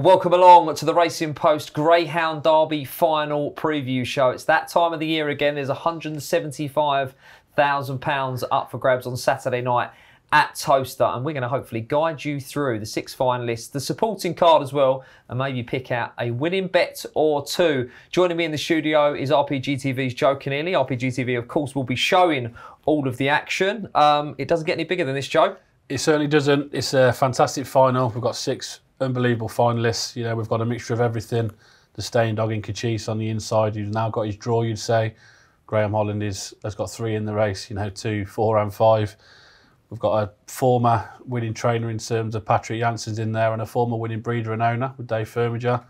welcome along to the Racing Post Greyhound Derby Final preview show. It's that time of the year again. There's £175,000 up for grabs on Saturday night at Towcester, and we're going to hopefully guide you through the 6 finalists, the supporting card as well, and maybe pick out a winning bet or two. Joining me in the studio is RPG TV's Joe Conneely. RPG TV, of course, will be showing all of the action. It doesn't get any bigger than this, Joe. It certainly doesn't. It's a fantastic final. We've got 6 unbelievable finalists. You know, we've got a mixture of everything. The staying dog in Cachise on the inside, who's now got his draw, you'd say. Graham Holland has got 3 in the race, you know, 2, 4 and 5. We've got a former winning trainer in terms of Patrick Jansen's in there, and a former winning breeder and owner with Dave Firmager.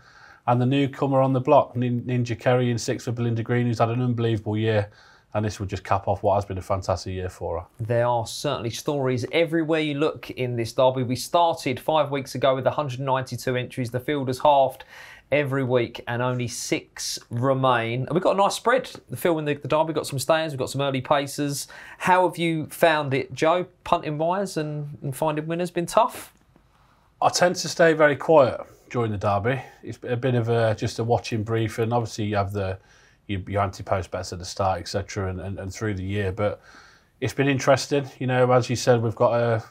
And the newcomer on the block, Ninja Kerry in 6 with Belinda Green, who's had an unbelievable year. And this will just cap off what has been a fantastic year for her. There are certainly stories everywhere you look in this derby. We started 5 weeks ago with 192 entries. The field has halved every week and only 6 remain. And we've got a nice spread. The field in the derby, we've got some stayers, we've got some early pacers. How have you found it, Joe, punting wise and finding winners? Been tough? I tend to stay very quiet during the derby. It's a bit of just a watching brief, and obviously you have your anti-post bets at the start, etc., and through the year. But it's been interesting. You know, as you said, we've got a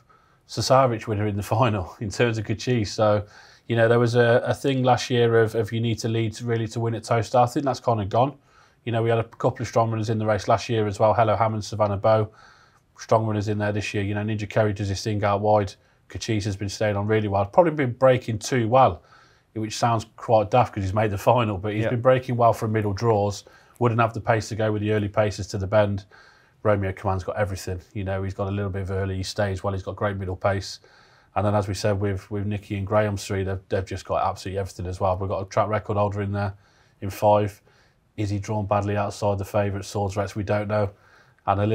Sasavich winner in the final in terms of Cachise. So, you know, there was a thing last year of you need to lead really to win at Towcester. I think that's kind of gone. You know, we had a couple of strong runners in the race last year as well. Hello Hammond, Savannah Bow, strong runners in there this year. You know, Ninja Kerry does his thing out wide. Cachise has been staying on really well. Probably been breaking too well, which sounds quite daft because he's made the final, but he's been breaking well from middle draws. Wouldn't have the pace to go with the early paces to the bend. Romeo Command's got everything. You know, he's got a little bit of early, he stays well, he's got great middle pace. And then, as we said, with Nicky and Graham's 3, they've just got absolutely everything as well. We've got a track record holder in there in 5. Is he drawn badly outside the favourite Swords Rex? We don't know. And an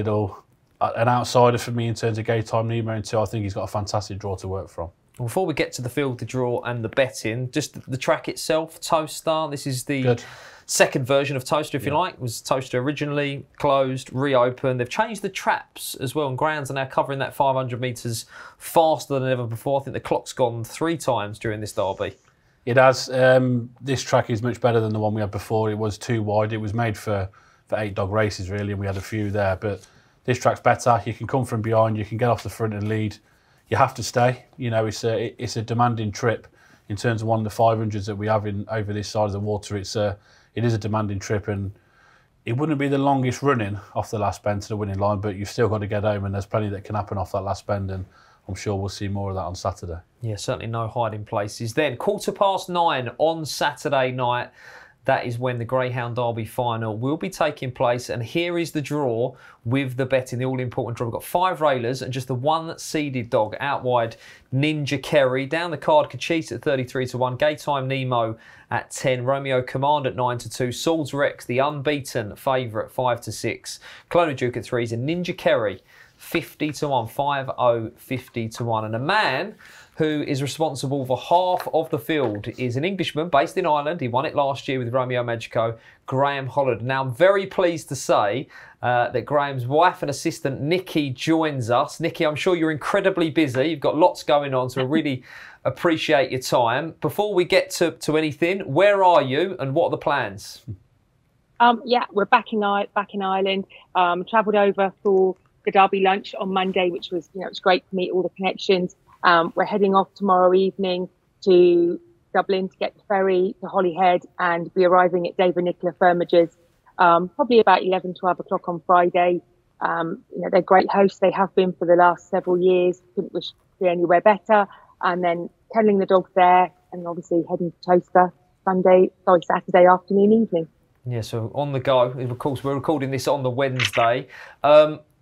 outsider for me in terms of Gaytime Nemo in 2. I think he's got a fantastic draw to work from. Before we get to the field, the draw and the betting, just the track itself, Towcester. This is the second version of Towcester, if you like. It was Towcester originally, closed, reopened. They've changed the traps as well, and grounds are now covering that 500 metres faster than ever before. I think the clock's gone 3 times during this derby. It has. This track is much better than the one we had before. It was too wide. It was made for 8-dog races, really, and we had a few there. But this track's better. You can come from behind. You can get off the front and lead. You have to stay. You know, it's a demanding trip in terms of one of the 500s that we have over this side of the water. It is a demanding trip, and it wouldn't be the longest running off the last bend to the winning line, but you've still got to get home, and there's plenty that can happen off that last bend, and I'm sure we'll see more of that on Saturday. Yeah, certainly no hiding places. Then 9:15 on Saturday night. That is when the Greyhound Derby Final will be taking place. And here is the draw with the betting, the all-important draw. We've got 5 railers and just the 1 seeded dog. Out wide, Ninja Kerry. Down the card, Cachise at 33-1. Gaytime Nemo at 10. Romeo Command at 9-2. Swords Rex, the unbeaten favourite, 5-6. Clona Duke at 3s. And Ninja Kerry, 50-1. 5-0, 50-1. And a man who is responsible for half of the field is an Englishman based in Ireland. He won it last year with Romeo Magico, Graham Holland. Now, I'm very pleased to say that Graham's wife and assistant, Nicky, joins us. Nicky, I'm sure you're incredibly busy. You've got lots going on, so I really appreciate your time. Before we get to anything, where are you and what are the plans? Yeah, we're back in Ireland. Travelled over for the Derby lunch on Monday, which was, you know, it was great to meet all the connections. We're heading off tomorrow evening to Dublin to get the ferry to Holyhead and be arriving at Dave and Nicola Firmager's probably about 11, 12 o'clock on Friday. You know, they're great hosts. They have been for the last several years. Couldn't wish to be anywhere better. And then kenneling the dogs there and obviously heading to Towcester Saturday afternoon, evening. Yeah, so on the go. Of course, we're recording this on the Wednesday.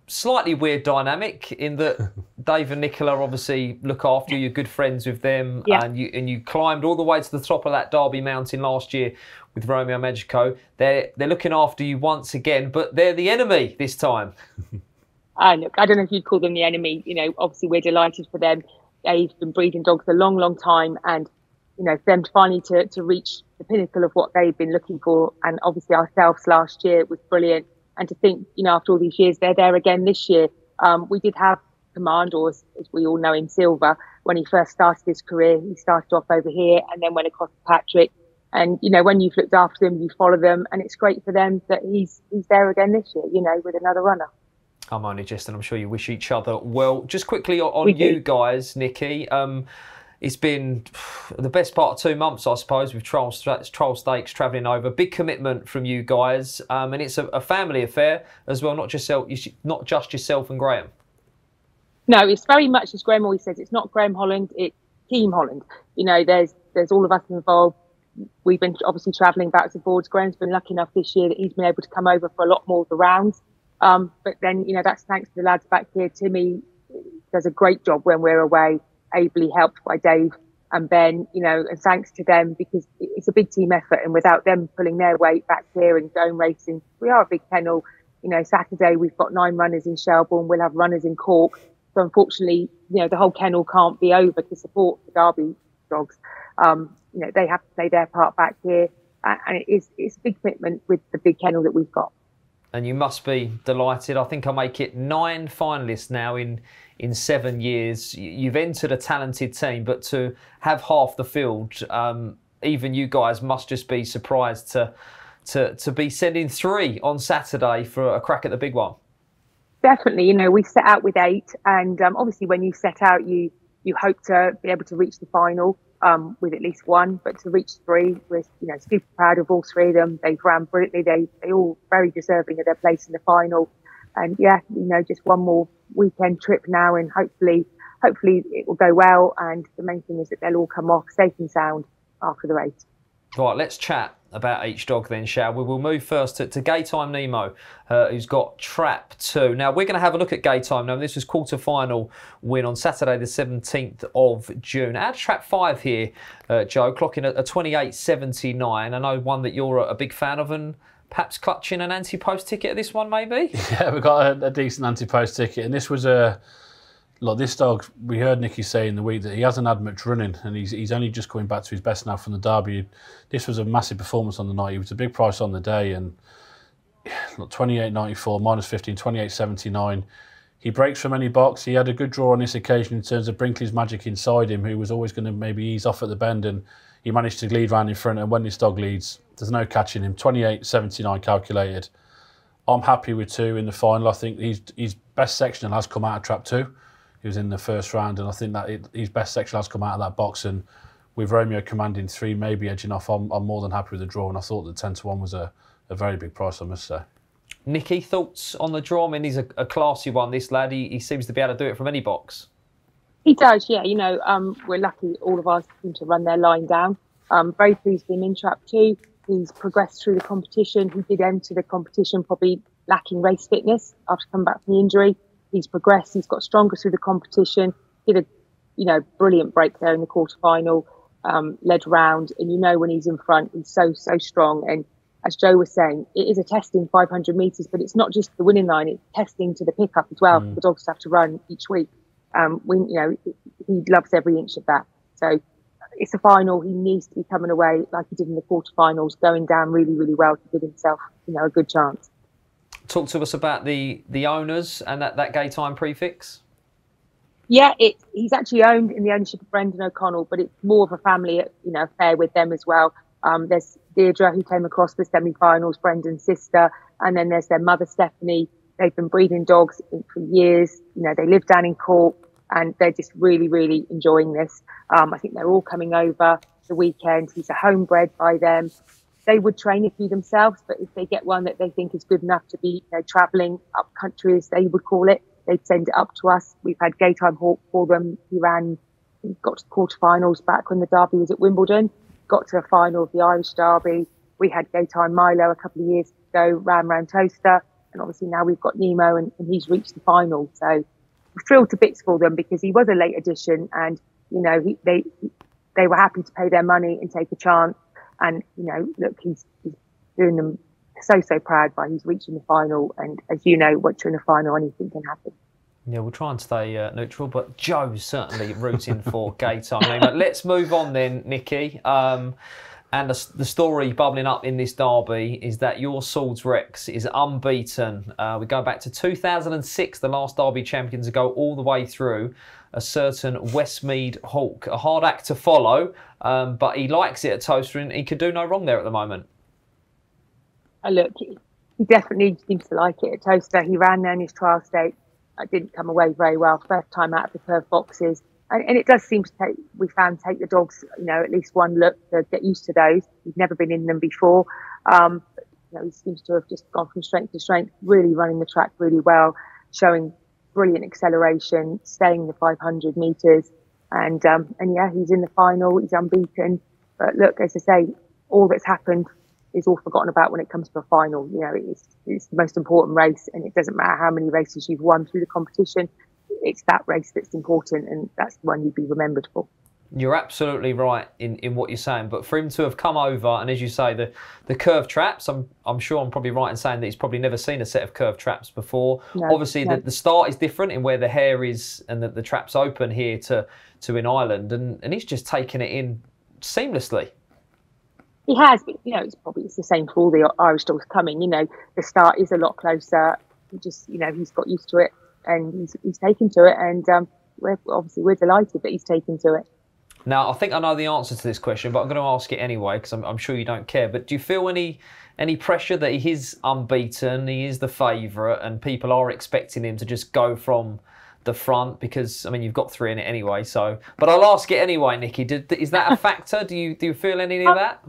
Slightly weird dynamic in that Dave and Nicola obviously look after you. You're good friends with them, and you climbed all the way to the top of that Derby mountain last year with Romeo Magico. They're looking after you once again, but they're the enemy this time. Look, I don't know if you'd call them the enemy. You know, obviously we're delighted for them. They've been breeding dogs a long, long time, and you know, for them finally to reach the pinnacle of what they've been looking for, and obviously ourselves last year was brilliant. And to think, you know, after all these years, they're there again this year. We did have Command, or as we all know him, Silver, when he first started his career. He started off over here and then went across to Patrick. And, you know, when you've looked after them, you follow them, and it's great for them that he's there again this year, you know, with another runner. I'm only just, and I'm sure you wish each other well. Just quickly on you guys, Nicky. It's been the best part of 2 months, I suppose, with trial stakes travelling over. Big commitment from you guys, and it's a family affair as well, not just yourself and Graham. No, it's very much, as Graham always says, it's not Graham Holland, it's Team Holland. You know, there's all of us involved. We've been obviously travelling backwards and forwards. Graham's been lucky enough this year that he's been able to come over for a lot more of the rounds. But then, you know, that's thanks to the lads back here. Timmy does a great job when we're away, ably helped by Dave and Ben, you know, and thanks to them, because it's a big team effort. And without them pulling their weight back here and going racing, we are a big kennel. You know, Saturday we've got 9 runners in Shelbourne. We'll have runners in Cork. So unfortunately, you know, the whole kennel can't be over to support the Derby dogs. You know, they have to play their part back here, and it's a big commitment with the big kennel that we've got. And you must be delighted. I think I make it 9 finalists now in 7 years. You've entered a talented team, but to have half the field, even you guys must just be surprised to be sending 3 on Saturday for a crack at the big one. Definitely, you know, we set out with 8, and obviously when you set out, you hope to be able to reach the final with at least 1, but to reach 3, we're, you know, super proud of all 3 of them. They've ran brilliantly. They all very deserving of their place in the final. And yeah, you know, just one more weekend trip now, and hopefully it will go well. And the main thing is that they'll all come off safe and sound after the race. Right, let's chat about each dog then, shall we? We'll move first to Gaytime Nemo, who's got Trap 2. Now, we're going to have a look at Gaytime Nemo. This was quarter-final win on Saturday the 17th of June. Our Trap 5 here, Joe, clocking a 28.79. I know one that you're a big fan of, and perhaps clutching an anti-post ticket at this one, maybe? Yeah, we got a decent anti-post ticket, and this was a... Look, this dog, we heard Nicky say in the week that he hasn't had much running, and he's only just coming back to his best now from the Derby. This was a massive performance on the night. He was a big price on the day, and look, 28.94, minus 15, 28.79. He breaks from any box. He had a good draw on this occasion in terms of Brinkley's Magic inside him, who was always going to maybe ease off at the bend, and he managed to lead round in front, and when this dog leads, there's no catching him. 28.79 calculated. I'm happy with 2 in the final. I think his best sectional has come out of Trap 2. He was in the first round, and I think that his best section has come out of that box. And with Romeo commanding 3, maybe edging off, I'm more than happy with the draw. And I thought the 10-1 was a very big price, I must say. Nicky, thoughts on the draw? I mean, he's a classy one, this lad. He seems to be able to do it from any box. He does, yeah. You know, we're lucky all of ours seem to run their line down. Very pleased with him in Trap 2. He's progressed through the competition. He did enter the competition probably lacking race fitness after coming back from the injury. He's progressed. He's got stronger through the competition. Did a, you know, brilliant break there in the quarterfinal, led round. And you know, when he's in front, he's so strong. And as Joe was saying, it is a testing 500 metres, but it's not just the winning line. It's testing to the pickup as well. The dogs have to run each week. You know, he loves every inch of that. So it's a final. He needs to be coming away like he did in the quarterfinals, going down really, really well to give himself, you know, a good chance. Talk to us about the owners and that Gaytime prefix. Yeah, he's actually owned in the ownership of Brendan O'Connell, but it's more of a family, you know, affair with them as well. There's Deirdre, who came across the semi-finals, Brendan's sister, and then there's their mother, Stephanie. They've been breeding dogs for years. You know, they live down in Cork, and they're just really, really enjoying this. I think they're all coming over the weekend. He's a homebred by them. They would train a few themselves, but if they get one that they think is good enough to be, you know, travelling up country, as they would call it, they'd send it up to us. We've had Gaytime Hawk for them. He got to the quarterfinals back when the Derby was at Wimbledon, got to a final of the Irish Derby. We had Gaytime Milo a couple of years ago, ran round Towcester, and obviously now we've got Nemo, and he's reached the final. So we're thrilled to bits for them, because he was a late addition, and you know, they were happy to pay their money and take a chance. And, you know, look, he's doing them so proud by he's reaching the final. And as you know, once you're in the final, anything can happen. Yeah, we'll try and stay neutral, but Joe's certainly rooting for Gaytime Nemo. Let's move on then, Nicky. And the story bubbling up in this derby is that your Swords Rex is unbeaten. We go back to 2006, the last derby champions to go all the way through. A certain Westmead Hawk. A hard act to follow, but he likes it at Towcester and he could do no wrong there at the moment. Look, he definitely seems to like it at Towcester. He ran there in his trial state. Didn't come away very well. First time out of the curved boxes. And it does seem to take the dogs, at least one look to get used to those. He's never been in them before. He seems to have just gone from strength to strength, really running the track really well, showing brilliant acceleration, staying the 500 metres. And yeah, he's in the final. He's unbeaten. But look, as I say, all that's happened is all forgotten about when it comes to a final. It's the most important race, and it doesn't matter how many races you've won through the competition. It's that race that's important, and that's the one you'd be remembered for. You're absolutely right in what you're saying, but for him to have come over, and as you say, the curved traps, I'm sure I'm probably right in saying that he's probably never seen a set of curved traps before. No, obviously, no. The start is different in where the hair is and the traps open here to in Ireland, and he's just taken it in seamlessly. He has, but it's the same for all the Irish dogs coming. The start is a lot closer. He's got used to it. And he's taken to it, and we're delighted that he's taken to it. Now, I think I know the answer to this question, but I'm going to ask it anyway because I'm sure you don't care. But do you feel any pressure that he is unbeaten, he is the favourite, and people are expecting him to just go from the front? Because you've got 3 in it anyway. So, but I'll ask it anyway, Nicky. Is that a factor? Do you feel any of that?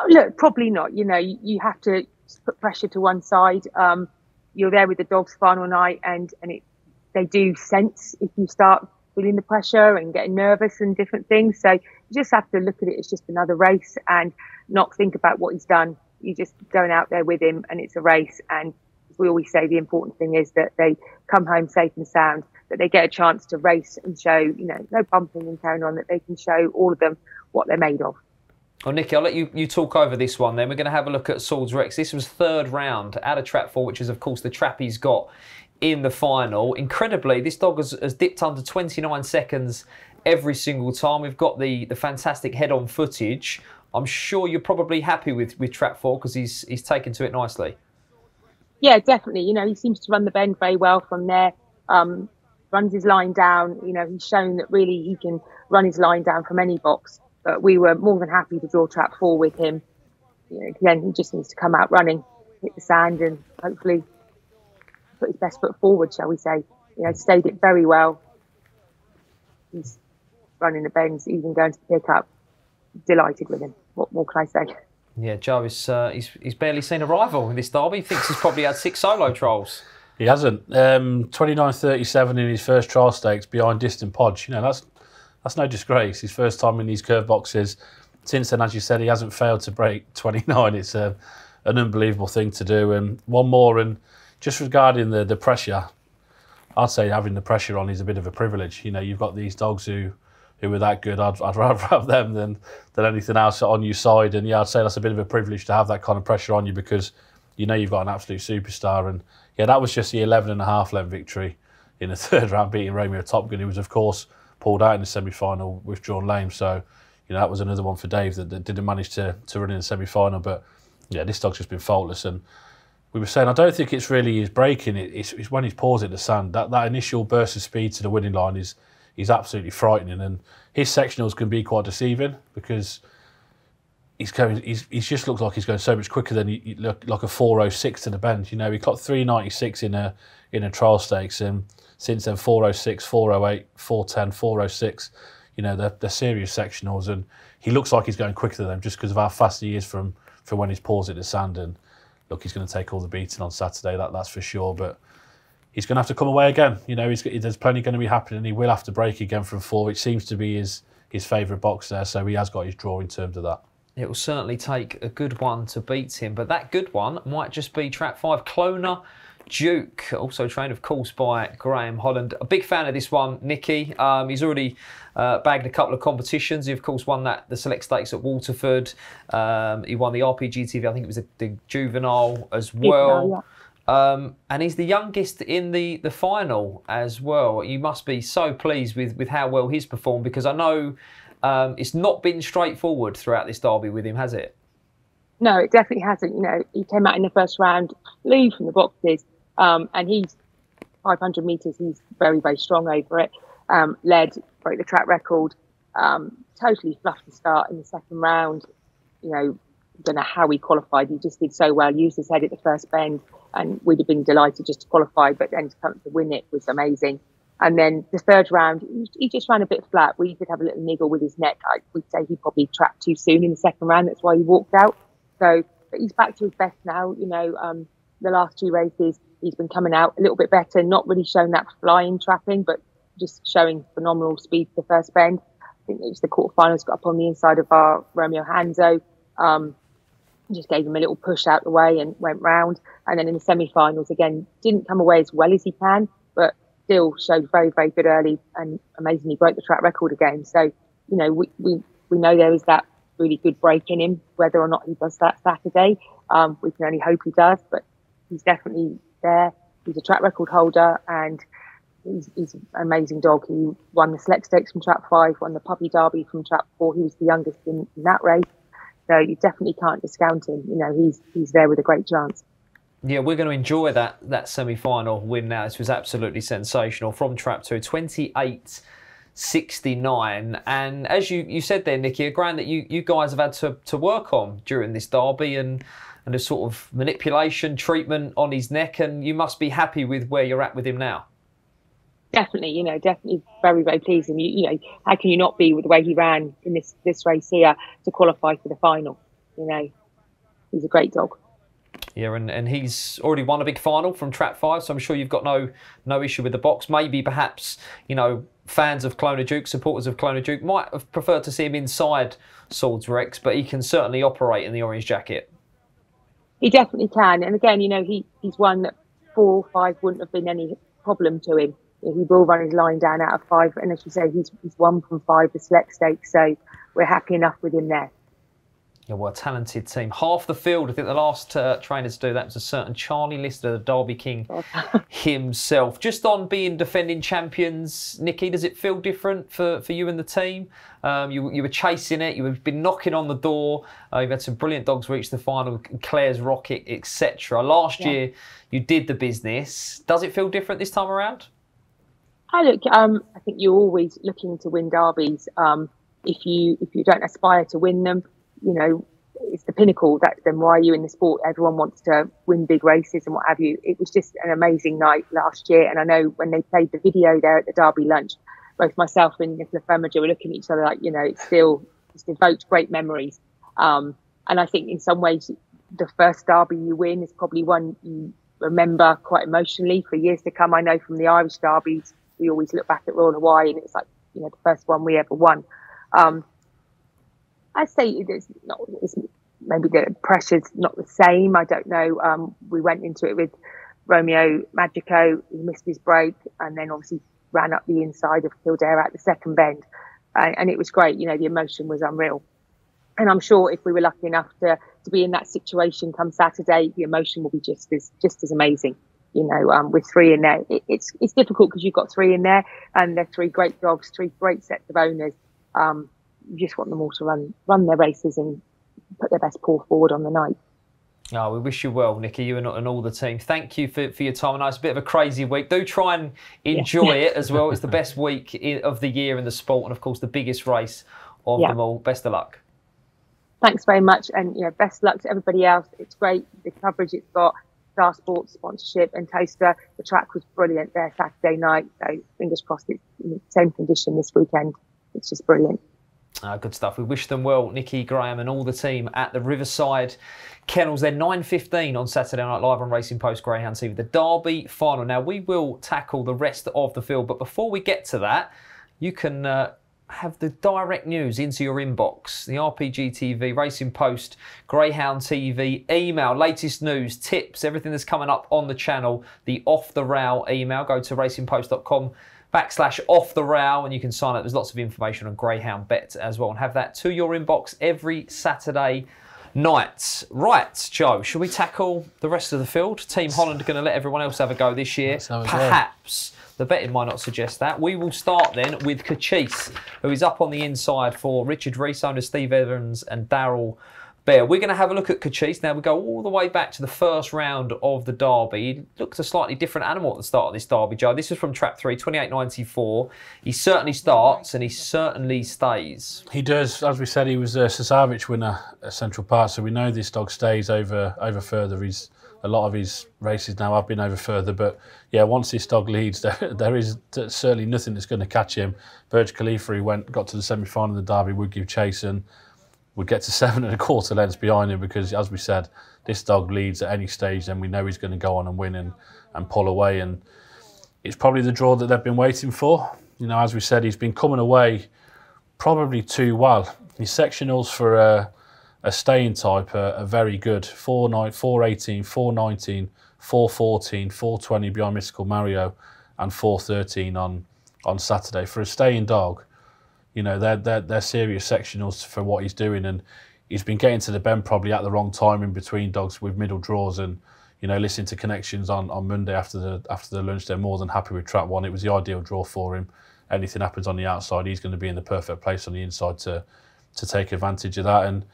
Look, probably not. You have to put pressure to one side. You're there with the dogs final night, and they do sense if you start feeling the pressure and getting nervous and different things. So you just have to look at it as just another race and not think about what he's done. You're just going out there with him, and it's a race. And as we always say, the important thing is that they come home safe and sound, that they get a chance to race and show, no bumping and carrying on, that they can show all of them what they're made of. Well, Nicky, I'll let you talk over this one then. We're going to have a look at Swords Rex. This was 3rd round out of trap 4, which is, of course, the trap he's got in the final. Incredibly, this dog has dipped under 29 seconds every single time. We've got the fantastic head-on footage. I'm sure you're probably happy with trap 4 because he's taken to it nicely. Yeah, definitely. He seems to run the bend very well from there. Runs his line down. He's shown that really he can run his line down from any box. But we were more than happy to draw trap 4 with him. Again, he just needs to come out running, hit the sand, and hopefully put his best foot forward, shall we say. Stayed it very well. He's running the bends, even going to the pickup. Delighted with him. What more can I say? Yeah, Joe, he's barely seen a rival in this derby. He thinks he's probably had 6 solo trials. He hasn't. 29.37 in his first trial stakes behind Distant Podge. That's no disgrace. His first time in these curved boxes. Since then, as you said, he hasn't failed to break 29. It's an unbelievable thing to do. And one more, and just regarding the pressure, I'd say having the pressure on is a bit of a privilege. You've got these dogs who are that good. I'd rather have them than anything else on your side. And yeah, I'd say that's a bit of a privilege to have that kind of pressure on you because you've got an absolute superstar. And yeah, that was just the 11.5 length victory in the 3rd round, beating Romeo Top Gun, who was, of course, pulled out in the semi-final with John Lame. So, that was another one for Dave that didn't manage to run in the semi-final. But, yeah, this dog's just been faultless. And we were saying, I don't think it's really his breaking. It's when he's paws at the sand. That initial burst of speed to the winning line is absolutely frightening. And his sectionals can be quite deceiving because he just looks like he's going so much quicker than he look like a 4.06 to the bend. He clocked 3.96 in a trial stakes, and since then 4.06, 4.08, 4.10, 4.06. They're serious sectionals, and he looks like he's going quicker than them just because of how fast he is from when he's paws at the sand. And look, he's going to take all the beating on Saturday, that's for sure. But he's going to have to come away again. There's plenty going to be happening. He will have to break again from 4, which seems to be his favourite box there. So he has got his draw in terms of that. It will certainly take a good one to beat him, but that good one might just be trap 5, Clona Duke, also trained, of course, by Graham Holland. A big fan of this one, Nicky. He's already bagged a couple of competitions. He, of course, won the Select Stakes at Waterford. He won the RPG TV, I think it was the Juvenile as well. And he's the youngest in the final as well. You must be so pleased with how well he's performed, because I know It's not been straightforward throughout this derby with him, has it? No, it definitely hasn't. You know, he came out in the first round, flew from the boxes, and he's 500 metres. He's very, very strong over it. Led, broke the track record, totally fluffed the start in the second round. You know, don't know how he qualified. He just did so well, used his head at the first bend, and we'd have been delighted just to qualify, but then to come to win it was amazing. And then the third round, he just ran a bit flat. We did have a little niggle with his neck. We'd say he probably trapped too soon in the second round. That's why he walked out. So, but he's back to his best now. You know, the last 2 races, he's been coming out a little bit better, not really showing that flying trapping, but just showing phenomenal speed for the first bend. I think it was the quarterfinals, got up on the inside of our Romeo Hanzo. Just gave him a little push out the way and went round. And then in the semi-finals, again, didn't come away as well as he can, but still showed very, very good early and amazingly broke the track record again. So, you know, we know there is that really good break in him. Whether or not he does that Saturday, we can only hope he does, but he's definitely there. He's a track record holder and he's an amazing dog. He won the Select Stakes from Trap 5, won the Puppy Derby from Trap 4. He was the youngest in that race. So you definitely can't discount him. You know, he's there with a great chance. Yeah, we're going to enjoy that semi-final win now. This was absolutely sensational from Trap 2, 28.69. And as you said there, Nicky, a ground that you guys have had to work on during this derby and a sort of manipulation treatment on his neck, and you must be happy with where you're at with him now. Definitely, you know, definitely very, very pleasing. You know, how can you not be with the way he ran in this race here to qualify for the final? You know, he's a great dog. Yeah, and he's already won a big final from Trap 5, so I'm sure you've got no issue with the box. Maybe perhaps, you know, fans of Clona Duke, supporters of Clona Duke might have preferred to see him inside Swords Rex, but he can certainly operate in the orange jacket. He definitely can. And again, you know, he's one that 4 or 5 wouldn't have been any problem to him. He will run his line down out of 5, and as you say, he's 1 from 5 the Select Stakes, so we're happy enough with him there. Yeah, well, a talented team. Half the field, I think the last trainer to do that was a certain Charlie Lister, the Derby King himself. Just on being defending champions, Nicky, does it feel different for you and the team? You were chasing it, you've been knocking on the door, you've had some brilliant dogs reach the final, Claire's Rocket, etc. Last year, you did the business. Does it feel different this time around? I think you're always looking to win derbies. If you don't aspire to win them, you know, it's the pinnacle. Then why are you in the sport? Everyone wants to win big races and what have you. It was just an amazing night last year. And I know when they played the video there at the Derby lunch, both myself and Nicola Femager were looking at each other like, you know, it's evoked great memories. And I think in some ways, the first Derby you win is probably one you remember quite emotionally for years to come. I know from the Irish Derbies, we always look back at Royal Hawaii and it's like, you know, the first one we ever won. I'd say maybe the pressure's not the same. I don't know. We went into it with Romeo Magico. He missed his break and then obviously ran up the inside of Kildare at the second bend. And it was great. You know, the emotion was unreal. And I'm sure if we were lucky enough to be in that situation come Saturday, the emotion will be just as amazing. You know, with 3 in there, it's difficult because you've got 3 in there and they're 3 great dogs, 3 great sets of owners. You just want them all to run their races and put their best paw forward on the night. Oh, we wish you well, Nicky, you and all the team. Thank you for your time. I know it's a bit of a crazy week. Do try and enjoy it as well. It's the best week of the year in the sport and, of course, the biggest race of them all. Best of luck. Thanks very much. And, you know, best luck to everybody else. It's great, the coverage it's got. Star Sports sponsorship and Towcester. The track was brilliant there Saturday night. So fingers crossed it's in the same condition this weekend. It's just brilliant. Good stuff. We wish them well, Nicky, Graham and all the team at the Riverside Kennels. They're 9:15 on Saturday night live on Racing Post Greyhound TV. The Derby Final. Now, we will tackle the rest of the field, but before we get to that, you can have the direct news into your inbox. The RPG TV, Racing Post, Greyhound TV, email, latest news, tips, everything that's coming up on the channel. The Off the Rail email. Go to racingpost.com/off the rail and you can sign up. There's lots of information on Greyhound Bet as well and have that to your inbox every Saturday night. Right, Joe, shall we tackle the rest of the field? Team Holland are going to let everyone else have a go this year. Perhaps the betting might not suggest that. We will start then with Cachise, who is up on the inside for Richard Rees, owner Steve Evans and Darryl Bear. We're going to have a look at Cachise. Now we go all the way back to the first round of the Derby. He looked a slightly different animal at the start of this Derby, Joe. This was from Trap 3, 28.94. He certainly starts and he certainly stays. He does. As we said, he was a Sasavich winner at Central Park, so we know this dog stays over further. A lot of his races now have been over further, but yeah, once this dog leads, there is certainly nothing that's going to catch him. Burj Khalifa, he got to the semi-final of the Derby, would give chase and would get to 7 1/4 lengths behind him because, as we said, this dog leads at any stage, then we know he's going to go on and win and pull away. And it's probably the draw that they've been waiting for. You know, as we said, he's been coming away probably too well. His sectionals for a staying type are very good. 4.9, 4.18, 4.19, 4.14, 4.20 behind Mystical Mario, and 4.13 on Saturday. For a staying dog, you know, they're serious sectionals for what he's doing, and he's been getting to the bend probably at the wrong time in between dogs with middle draws. And you know, listening to Connections on Monday after the lunch, they're more than happy with Trap 1. It was the ideal draw for him. Anything happens on the outside, he's going to be in the perfect place on the inside to take advantage of that, and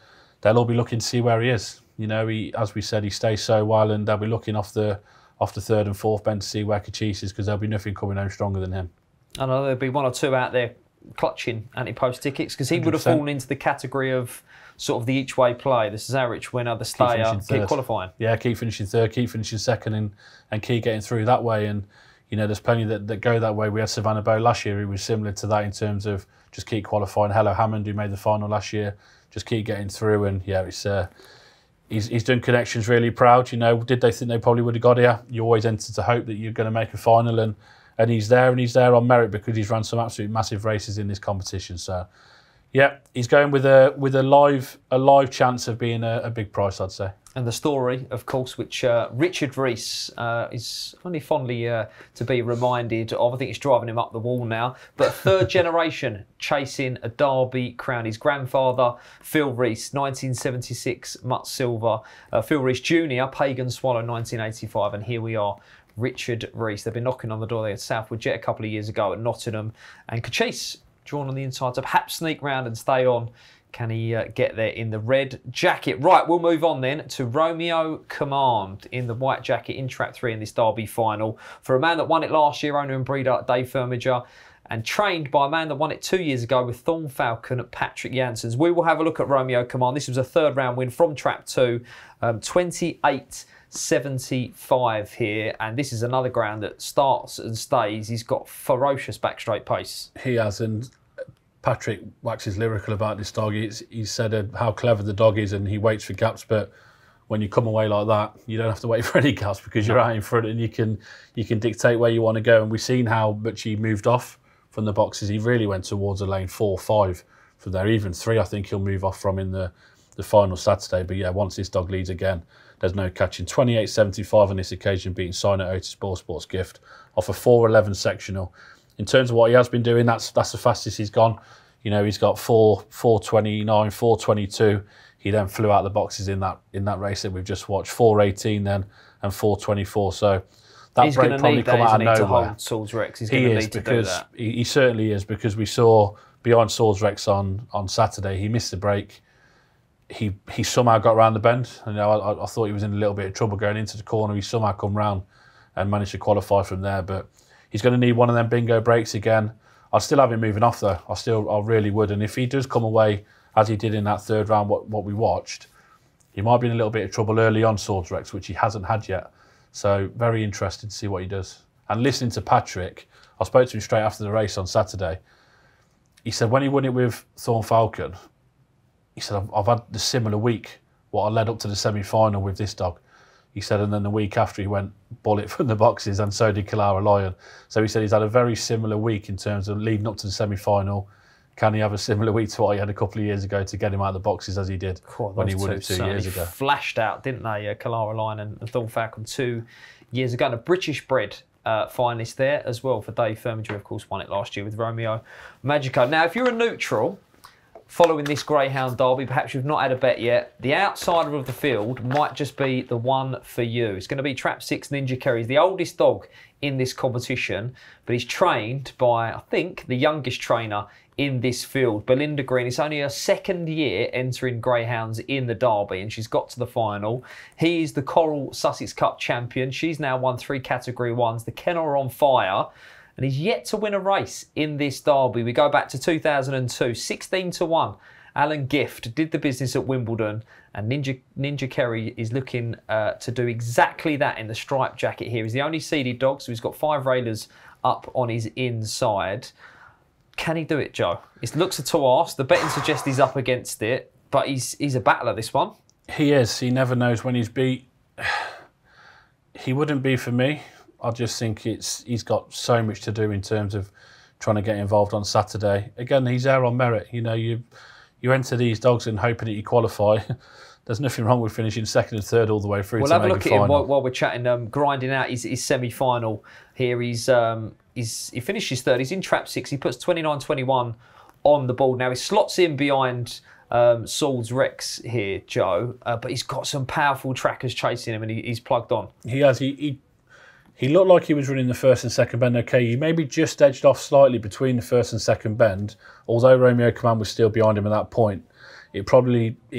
they'll all be looking to see where he is. You know, as we said, he stays so well, and they'll be looking off the third and fourth bend to see where Cachise is, because there'll be nothing coming home stronger than him. I know there'll be one or two out there clutching anti-post tickets, because he 100%. Would have fallen into the category of sort of the each-way play, the Sazarich winner, the stayer, keep qualifying. Yeah, keep finishing third, keep finishing second, and keep getting through that way. And you know, there's plenty that go that way. We had Savannah Bow last year, who was similar to that in terms of just keep qualifying. Hello Hammond, who made the final last year, just keep getting through. And yeah, it's he's done Connections really proud. You know, did they think they probably would have got here? You always enter to hope that you're going to make a final, and he's there, and he's there on merit because he's run some absolute massive races in this competition. So yeah, he's going with a live chance of being a big price, I'd say. And the story, of course, which Richard Rees is only fondly to be reminded of. I think it's driving him up the wall now. But third generation chasing a Derby crown. His grandfather, Phil Rees, 1976, Mutt Silver. Phil Rees Jr., Pagan Swallow, 1985. And here we are, Richard Rees. They've been knocking on the door there at Southwood Jet a couple of years ago at Nottingham. And Cachise drawn on the inside to perhaps sneak round and stay on. Can he get there in the red jacket? Right, we'll move on then to Romeo Command in the white jacket in Trap 3 in this Derby final. For a man that won it last year, owner and breeder Dave Firmager, and trained by a man that won it 2 years ago with Thorn Falcon Patrick Janssens. We will have a look at Romeo Command. This was a third round win from Trap 2, 28.75 here, and this is another ground that starts and stays. He's got ferocious backstraight pace. He has, and Patrick waxes lyrical about this dog. He said how clever the dog is, and he waits for gaps, but when you come away like that, you don't have to wait for any gaps because you're out in front and you can dictate where you want to go. And we've seen how much he moved off from the boxes. He really went towards a lane 4, 5 from there. Even 3, I think he'll move off from in the final Saturday. But yeah, once this dog leads again, there's no catching. 28.75 on this occasion, beating Sign at Otis Sports Gift off a 4.11 sectional. In terms of what he has been doing, that's the fastest he's gone. You know, he's got 4.29, 4.22. He then flew out the boxes in that race that we've just watched. 4.18 then and 4.24. So that break probably come out of nowhere. To hold Swords Rex. He's going to need to do that. He certainly is, because we saw behind Swords Rex on Saturday, he missed the break. He somehow got around the bend. You know, I thought he was in a little bit of trouble going into the corner. He somehow come round and managed to qualify from there, but he's going to need one of them bingo breaks again. I'd still have him moving off though. I really would. And if he does come away as he did in that third round, what we watched, he might be in a little bit of trouble early on, Swords Rex, which he hasn't had yet. So very interested to see what he does. And listening to Patrick, I spoke to him straight after the race on Saturday. He said when he won it with Thorn Falcon, he said, I've had the similar week, what I led up to the semi-final with this dog. He said, and then the week after he went bullet from the boxes, and so did Kalara Lion. So he said he's had a very similar week in terms of leading up to the semi-final. Can he have a similar week to what he had a couple of years ago to get him out of the boxes as he did when he won it 2 years ago? Flashed out, didn't they, Kalara Lion and Thorn Falcon 2 years ago. And a British bred finalist there as well for Dave Firmager, of course, won it last year with Romeo Magico. Now, if you're a neutral, following this Greyhound Derby, perhaps you've not had a bet yet, the outsider of the field might just be the one for you. It's going to be Trap 6 Ninja Kerry. He's the oldest dog in this competition, but he's trained by, I think, the youngest trainer in this field, Belinda Green. It's only her second year entering greyhounds in the Derby, and she's got to the final. He is the Coral Sussex Cup champion. She's now won 3 Category 1s. The kennel are on fire, and he's yet to win a race in this Derby. We go back to 2002, 16-1. Alan Gift did the business at Wimbledon, and Ninja Kerry is looking to do exactly that in the striped jacket here. He's the only seeded dog, so he's got 5 railers up on his inside. Can he do it, Joe? It looks a tall arse. The betting suggests he's up against it, but he's a battler, this one. He is. He never knows when he's beat. He wouldn't be for me. I just think he's got so much to do in terms of trying to get involved on Saturday. Again, he's there on merit. You know, you enter these dogs and hoping that you qualify. There's nothing wrong with finishing second and third all the way through. We'll have a look at him while we're chatting. Grinding out his semi-final here. He finishes third. He's in Trap 6. He puts 29-21 on the board. Now he slots in behind Saul's Rex here, Joe. But he's got some powerful trackers chasing him, and he's plugged on. He has. He looked like he was running the first and second bend okay. He maybe just edged off slightly between the first and second bend, although Romeo Command was still behind him at that point. It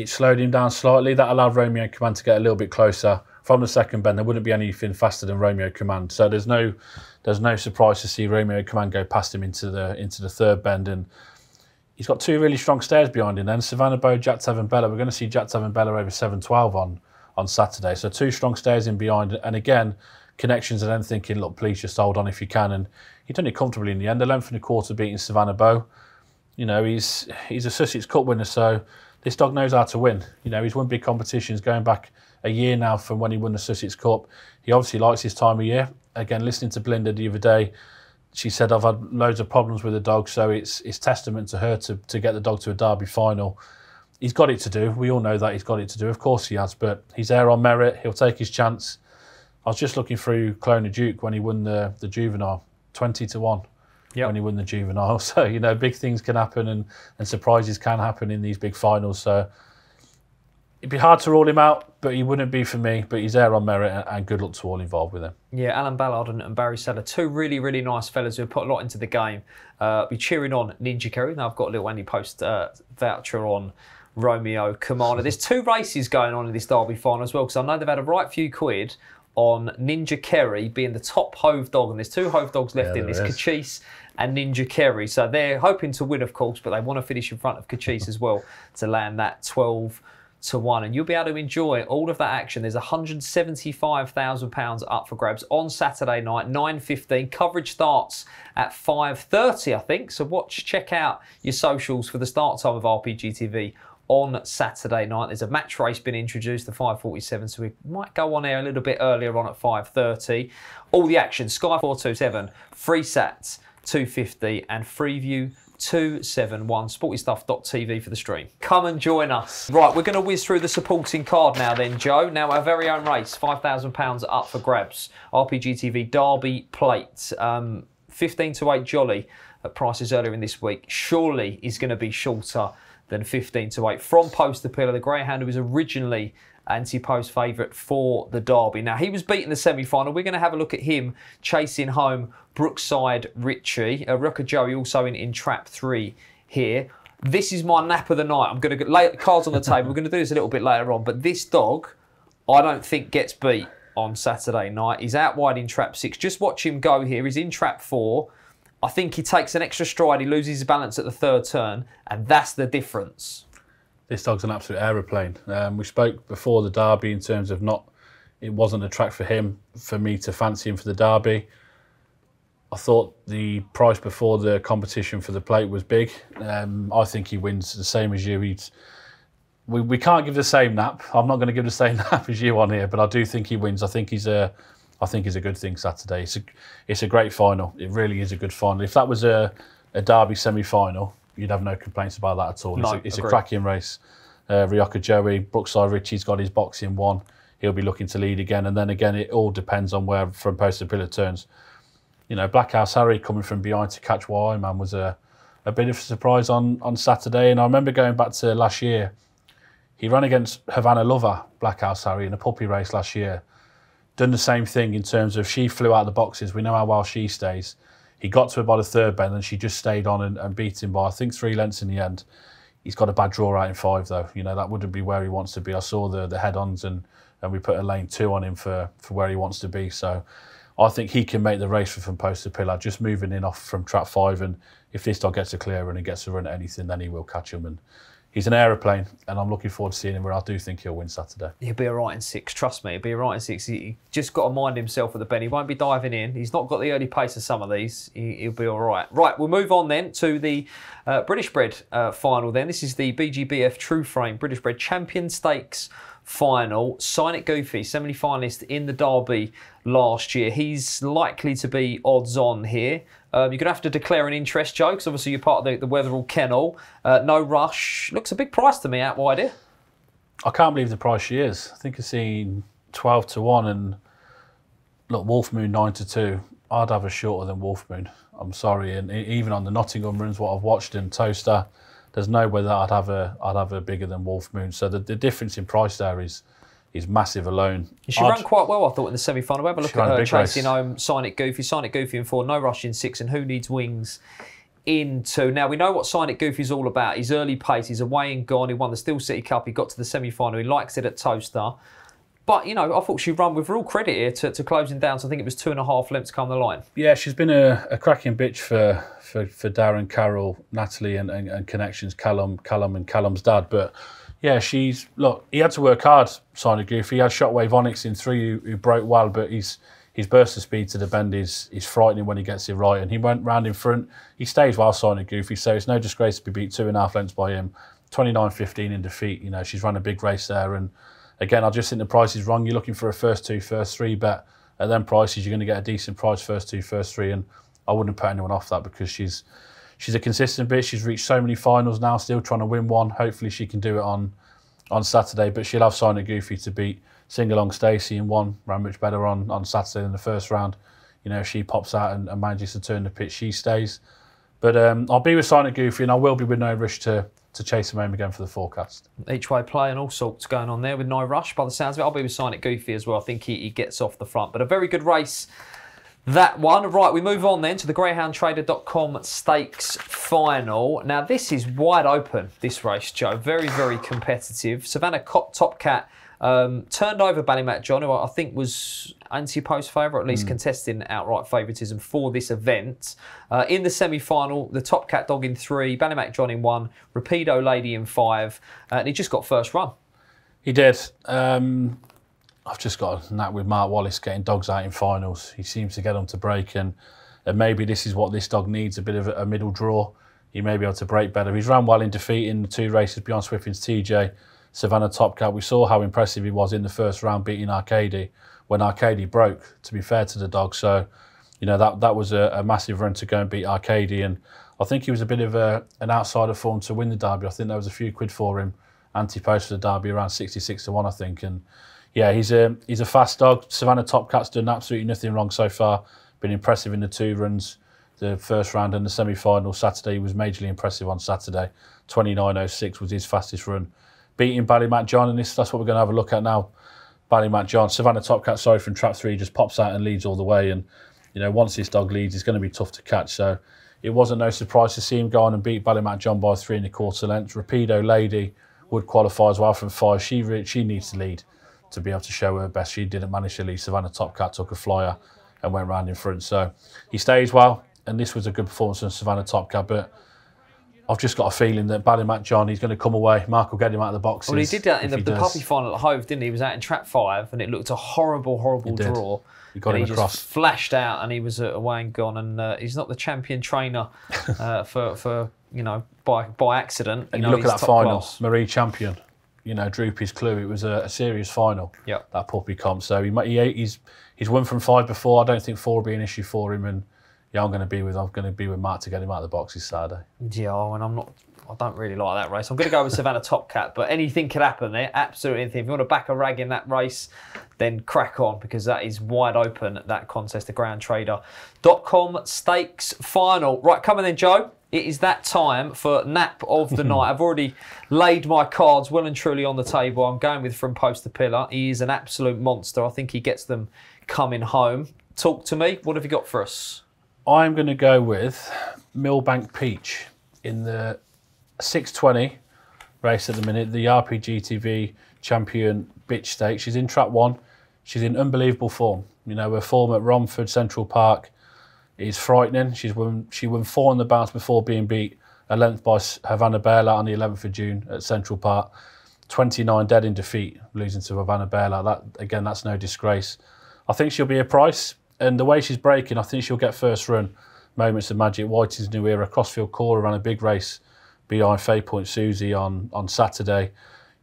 slowed him down slightly. That allowed Romeo Command to get a little bit closer. From the second bend, there wouldn't be anything faster than Romeo Command. So there's no surprise to see Romeo Command go past him into the third bend. And he's got 2 really strong stairs behind him. Then Savannah Bow, Jack Tevin Bella. We're going to see Jack Tevin Bella over 7-12 on Saturday. So 2 strong stairs in behind. And again, connections and then thinking, look, please just hold on if you can. And he done it comfortably in the end. A length and a quarter beating Savannah Bow. You know, he's a Sussex Cup winner, so this dog knows how to win. You know, he's won big competitions going back a year now from when he won the Sussex Cup. He obviously likes his time of year. Again, listening to Belinda the other day, she said, I've had loads of problems with the dog, so it's testament to her to get the dog to a Derby final. He's got it to do. We all know that he's got it to do. Of course he has, but he's there on merit. He'll take his chance. I was just looking through Clona Duke when he won the juvenile, 20-1. Yep. When he won the juvenile. So, you know, big things can happen and surprises can happen in these big finals. So it'd be hard to rule him out, but he wouldn't be for me. But he's there on merit, and good luck to all involved with him. Yeah, Alan Ballard and Barry Seller, 2 really, really nice fellas who have put a lot into the game. Be cheering on Ninja Kerry. Now I've got a little Andy Post voucher on Romeo Command. There's 2 races going on in this Derby final as well, because I know they've had a right few quid on Ninja Kerry being the top hove dog, and there's 2 hove dogs left in this, Cachise and Ninja Kerry. So they're hoping to win, of course, but they want to finish in front of Cachise as well to land that 12-1. And you'll be able to enjoy all of that action. There's £175,000 up for grabs on Saturday night, 9:15. Coverage starts at 5:30, I think. So check out your socials for the start time of RPG TV on Saturday night. There's a match race been introduced to 5:47, so we might go on air a little bit earlier on at 5:30. All the action, Sky 427, Freesat 250 and Freeview 271, sportystuff.tv for the stream. Come and join us. Right, we're going to whiz through the supporting card now then, Joe. Now our very own race, £5,000 up for grabs. RPG TV Derby Plate, 15-8 Jolly at prices earlier in this week. Surely is going to be shorter than 15-8 from Post Pillar, the greyhound who was originally anti-post favourite for the Derby. Now, he was beaten the semi-final. We're going to have a look at him chasing home Brookside Richie. Rocker Joey also in Trap 3 here. This is my nap of the night. I'm going to lay cards on the table. We're going to do this a little bit later on, but this dog, I don't think gets beat on Saturday night. He's out wide in Trap 6. Just watch him go here. He's in Trap 4. I think he takes an extra stride. He loses his balance at the 3rd turn, and that's the difference. This dog's an absolute aeroplane. We spoke before the Derby in terms of it wasn't a track for him, for me to fancy him for the Derby. I thought the price before the competition for the plate was big. I think he wins the same as you. We can't give the same nap. I'm not going to give the same nap as you on here, but I do think he wins. I think he's a good thing Saturday. It's a great final. It really is a good final. If that was a Derby semi-final, you'd have no complaints about that at all. No, it's a cracking race. Ryoka Joey, Brookside Richie's got his box in 1. He'll be looking to lead again. And then again, it all depends on where from post to pillar turns. You know, Blackhouse Harry coming from behind to catch Wire Man was a a bit of a surprise on Saturday. And I remember going back to last year, he ran against Havana Lover, Black House Harry, in a puppy race last year. Done the same thing in terms of she flew out of the boxes. We know how well she stays. He got to her by the third bend and she just stayed on and beat him by, I think, 3 lengths in the end. He's got a bad draw out in 5 though. You know, that wouldn't be where he wants to be. I saw the head-ons and we put a lane 2 on him for where he wants to be. So I think he can make the race from post to pillar, just moving in off from trap 5. And if this dog gets a clear run and gets a run at anything, then he will catch him. And he's an aeroplane, and I'm looking forward to seeing him where I do think he'll win Saturday. He'll be all right in 6, trust me. He'll be all right in 6. He just got to mind himself at the bend. He won't be diving in. He's not got the early pace of some of these. He'll be all right. Right, we'll move on then to the British Bred final then. This is the BGBF True Frame British Bred Champion Stakes final. Sign It Goofy, semi-finalist in the Derby last year. He's likely to be odds on here. You're going to have to declare an interest, Joe, because obviously you're part of the Weatherall Kennel. No rush. Looks a big price to me out wide here. I can't believe the price she is. I think I've seen 12 to 1 and look, Wolf Moon 9 to 2. I'd have a shorter than Wolf Moon. I'm sorry. And even on the Nottingham runs, what I've watched in Towcester, there's no way that I'd have a bigger than Wolf Moon. So the difference in price there is massive alone. She ran quite well, I thought, in the semi-final. Have a look at her chasing home Sign It Goofy in 4, No Rush in 6, and Who Needs Wings in 2. Now, we know what Sign It Goofy is all about. His early pace, he's away and gone. He won the Steel City Cup. He got to the semi-final. He likes it at Towcester. But, you know, I thought she'd run with real credit here to closing down. So I think it was 2.5 lengths come the line. Yeah, she's been a cracking bitch for Darren, Carol, Natalie and connections, Callum and Callum's dad. But yeah, look, he had to work hard, Sign It Goofy. He had Shockwave Onyx in 3 who broke well, but his burst of speed to the bend is frightening when he gets it right. And he went round in front. He stays well, Sign It Goofy, so it's no disgrace to be beat 2.5 lengths by him. 29.15 in defeat. You know, she's run a big race there. And again, I just think the price is wrong. You're looking for a first 2, first 3 bet. At them prices, you're going to get a decent price, first 2, first 3. And I wouldn't put anyone off that because she's a consistent bitch. She's reached so many finals now, still trying to win one. Hopefully she can do it on Saturday, but she'll have Sign It Goofy to beat Sing-Along Stacey in 1. Ran much better on Saturday than the first round. You know, if she pops out and manages to turn the pitch, she stays. But I'll be with Sign It Goofy, and I will be with No Rush to chase him home again for the forecast. Each way play and all sorts going on there with No Rush. By the sounds of it, I'll be with Sign It Goofy as well. I think he gets off the front. But a very good race, that one. Right, we move on then to the GreyhoundTrader.com Stakes Final. Now, this is wide open, this race, Joe. Very, very competitive. Savannah Top Cat turned over Ballymac John, who I think was anti-post favourite, at least contesting outright favouritism for this event. In the semi-final, the Top Cat dog in 3, Ballymac John in 1, Rapido Lady in 5, and he just got first run. He did. I've just got a knack with Mark Wallace getting dogs out in finals. He seems to get them to break, and maybe this is what this dog needs, a bit of a middle draw. He may be able to break better. He's ran well in defeat in the 2 races beyond Swiffin's TJ, Savannah Top Cat. We saw how impressive he was in the first round, beating Arcady when Arcady broke, to be fair to the dog. So, you know, that was a massive run to go and beat Arcady, and I think he was a bit of an outsider form to win the Derby. I think there was a few quid for him, anti-post for the Derby, around 66 to 1, I think. And yeah, he's a fast dog. Savannah Top Cat's done absolutely nothing wrong so far. Been impressive in the 2 runs, the first round and the semi-final. Saturday, he was majorly impressive on Saturday. 29.06 was his fastest run. Beating Ballymac John, and that's what we're going to have a look at now. Ballymac John, Savannah Top Cat, sorry, from trap 3, just pops out and leads all the way. And, you know, once this dog leads, it's going to be tough to catch. So it wasn't no surprise to see him go on and beat Ballymac John by 3 1/4 lengths. Rapido Lady would qualify as well from 5. She needs to lead to be able to show her best. She didn't manage to lead. Savannah Top Cat took a flyer and went round in front. So he stays well, and this was a good performance from Savannah Top Cat. But I've just got a feeling that Ballymac John, he's going to come away. Mark will get him out of the boxes. Well, he did that in the puppy final at Hove, didn't he? He was out in trap 5, and it looked a horrible, horrible draw. He got him across. Just flashed out, and he was away and gone. And he's not the champion trainer for you know, by accident. And you look at that final, Marie Champion. You know, Droopy's Clue. It was a serious final. Yeah, that puppy comp. So he's won from 5 before. I don't think 4 will be an issue for him. And yeah, I'm going to be with Mark to get him out of the boxes Saturday. Yeah, and I don't really like that race. I'm going to go with Savannah Top Cat, but anything could happen there. Absolutely anything. If you want to back a rag in that race, then crack on, because that is wide open, that contest, the GreyhoundTrader.com Stakes Final. Right, coming in, Joe. It is that time for nap of the night. I've already laid my cards well and truly on the table. I'm going with From Post to Pillar. He is an absolute monster. I think he gets them coming home. Talk to me. What have you got for us? I'm going to go with Millbank Peach in the 620 race at the minute, the RPG TV Champion Bitch Stakes. She's in Trap 1. She's in unbelievable form. You know, her form at Romford Central Park is frightening. She won 4 on the bounce before being beat a length by Havana Bela on the 11th of June at Central Park. 29 dead in defeat, losing to Havana Bela. That's no disgrace. I think she'll be a price, and the way she's breaking, I think she'll get first run. Moments of Magic, Whiting's New Era, Crossfield Caller ran a big race behind Fay Point Susie on Saturday.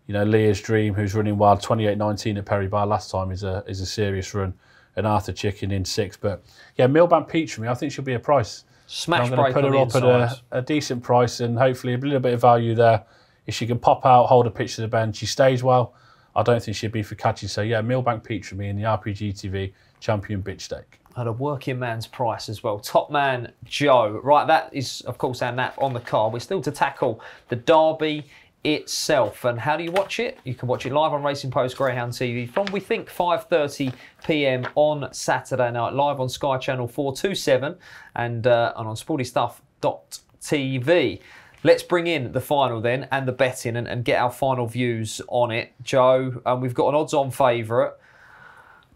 You know, Leah's Dream, who's running wild, 28.19 at Perry Bar last time, is a serious run. And Arthur Chicken in 6. But yeah, Millbank Peach for me, I think she'll be a price. Smash break. I'm going to put her up at a decent price and hopefully a little bit of value there. If she can pop out, hold a pitch to the bend, she stays well, I don't think she'd be for catching. So yeah, Millbank Peach for me in the RPG TV Champion Bitch Stake. At a working man's price as well. Top man Joe. Right, that is of course our nap on the card. We're still to tackle the Derby itself. And how do you watch it? You can watch it live on Racing Post Greyhound TV from, we think, 5:30 p.m. on Saturday night, live on Sky Channel 427 and on sportystuff.tv. Let's bring in the final then and the betting and get our final views on it. Joe, we've got an odds-on favourite.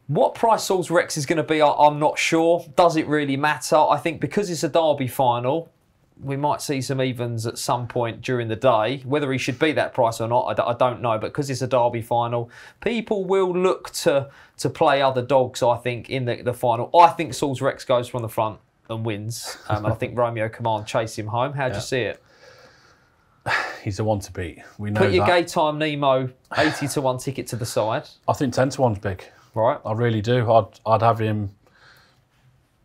What price Swords Rex is going to be, I'm not sure. Does it really matter? I think because it's a Derby final, we might see some evens at some point during the day. Whether he should be that price or not, I don't know. But because it's a Derby final, people will look to play other dogs, I think, in the final. I think Swords Rex goes from the front and wins. And I think Romeo Command chase him home. How do you see it? He's the one to beat. We know Put your that. Gaytime Nemo 80-1 ticket to the side. I think 10-1's big. Right. I really do. I'd have him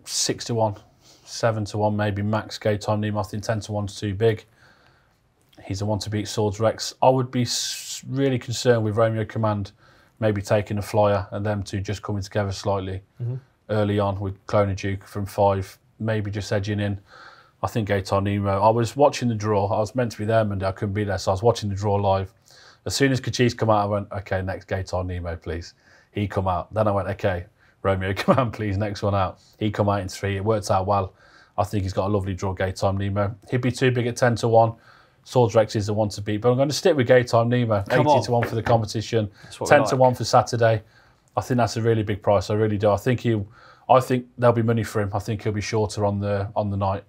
6-1. 7-1 maybe max Gaytime Nemo. I think 10-1's too big. He's the one to beat Swords Rex. I would be really concerned with Romeo Command maybe taking a flyer and them two just coming together slightly early on with Clona Duke from 5, maybe just edging in. I think Gaytime Nemo. I was watching the draw. I was meant to be there Monday. I couldn't be there, so I was watching the draw live. As soon as Kachis come out, I went, okay, next Gaytime Nemo, please. He come out. Then I went, okay, Romeo Command, please, next one out. He come out in 3. It worked out well. I think he's got a lovely draw, Gaytime Nemo. He'd be too big at 10-1. Swords Rex is the one to beat. But I'm going to stick with Gaytime Nemo. 80-1 for the competition. 10-1 for Saturday. I think that's a really big price. I really do. I think there'll be money for him. I think he'll be shorter on the night.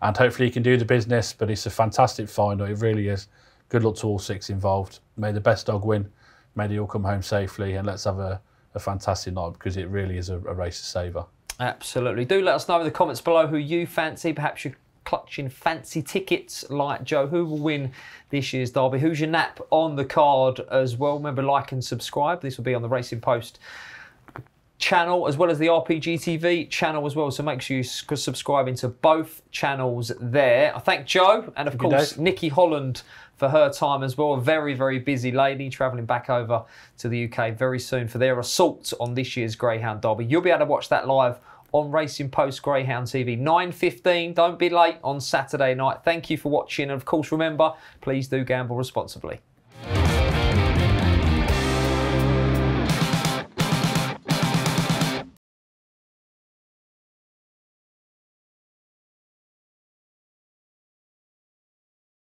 And hopefully he can do the business. But it's a fantastic final. It really is. Good luck to all 6 involved. May the best dog win. May they all come home safely. And let's have a fantastic night because it really is a race to savour. Absolutely. Do let us know in the comments below who you fancy. Perhaps you're clutching fancy tickets like Joe. Who will win this year's Derby? Who's your nap on the card as well? Remember, like and subscribe. This will be on the Racing Post channel as well as the RPG TV channel as well. So make sure you subscribe into both channels there. I thank Joe and of course Nicky Holland for her time as well. A very, very busy lady travelling back over to the UK very soon for their assault on this year's Greyhound Derby. You'll be able to watch that live on Racing Post Greyhound TV, 9:15. Don't be late on Saturday night. Thank you for watching. And of course, remember, please do gamble responsibly.